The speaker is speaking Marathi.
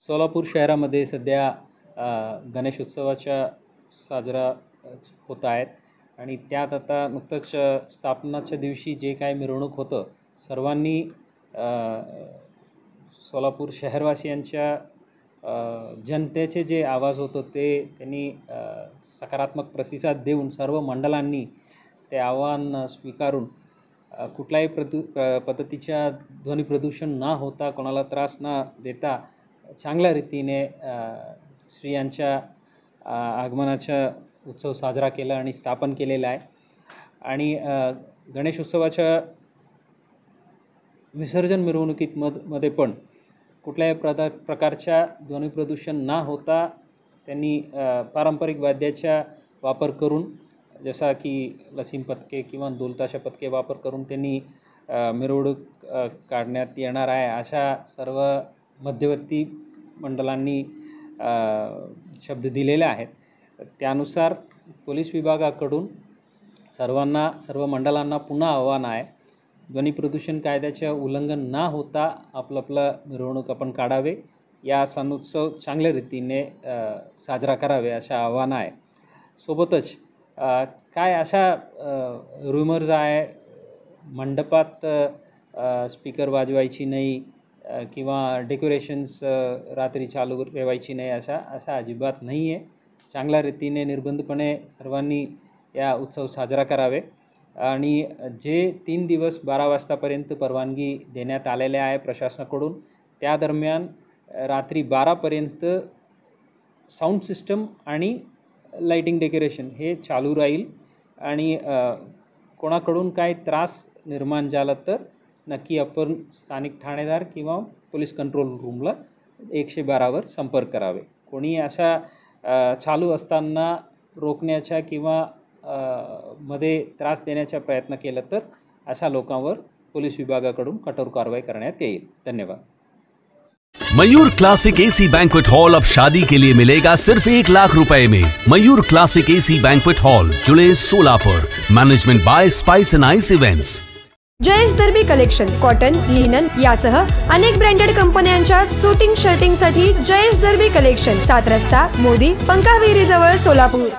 सोलापूर शहरामध्ये सध्या गणेशोत्सवाच्या साजरा होत आहेत आणि त्यात आता नुकतंच स्थापनाच्या दिवशी जे काय मिरवणूक होतं सर्वांनी सोलापूर शहरवासियांच्या जनतेचे जे आवाज होतं ते त्यांनी सकारात्मक प्रतिसाद देऊन सर्व मंडळांनी ते आव्हान स्वीकारून कुठल्याही पद्धतीच्या ध्वनी प्रदूषण न होता कोणाला त्रास न देता चांगल्या रीतीने श्रियांच्या आगमनाचा उत्सव साजरा केला आणि स्थापन केलेला आहे। आणि गणेशोत्सवाच्या विसर्जन मिरवणुकीमध्ये पण कुठल्याही प्रकारच्या ध्वनी प्रदूषण न होता त्यांनी पारंपरिक वाद्याचा वापर करून जसा की लसीम पथके किंवा ढोलताशा पथके वापर करून त्यांनी मिरवणूक काढण्यात येणार आहे अशा सर्व मध्यवर्ती मंडळांनी शब्द दिलेले आहेत। त्यानुसार पोलीस विभागाकडून सर्व मंडळांना पुन्हा आव्हान आहे, ध्वनी प्रदूषण कायद्याचे उल्लंघन न होता आपलं मिरवणूक आपण काढावे, या सणोत्सव चांगल्या रीतीने साजरा करावे अशा आव्हान आहे। सोबतच काय अशा रूमर्स आहे मंडपात स्पीकर वाजवायची नाही किंवा डेकोरेशन्स रात्री चालू ठेवायची नाही असा अजिबात नाही आहे। चांगल्या रीतीने निर्बंधपणे सर्वांनी या उत्सव साजरा करावे आणि जे 3 दिवस 12 वाजतापर्यंत परवानगी देण्यात आलेले आहे प्रशासनाकडून, त्या दरम्यान रात्री 12पर्यंत साऊंड सिस्टम आणि लाइटिंग डेकोरेशन हे चालू राहील आणि कोणाकडून काय त्रास निर्माण झाला तर नक्की आपण स्थानिक ठाणेदार किंवा पोलीस कंट्रोल रूमला 112 वर संपर्क करावे। कोणी असा चालू असताना रोखण्याचा किंवा मध्ये त्रास देण्याचा प्रयत्न केला तर अशा लोकांवर पोलीस विभागाकडून कठोर कारवाई करण्यात येईल। धन्यवाद। Mayur classic AC banquet hall अब शादी के लिए मिलेगा सिर्फ 1 लाख रुपए में। Mayur classic AC banquet hall, Jule Solapur. Management by spice and ice events. Jayesh Darbi collection cotton, linen यासह अनेक ब्रँडेड कंपन्यांच्या सूटिंग शर्टिंग साठी जयेश दर्बी कलेक्शन, 7 रस्ता मोदी पंकाविहिरी जवळ सोलापूर।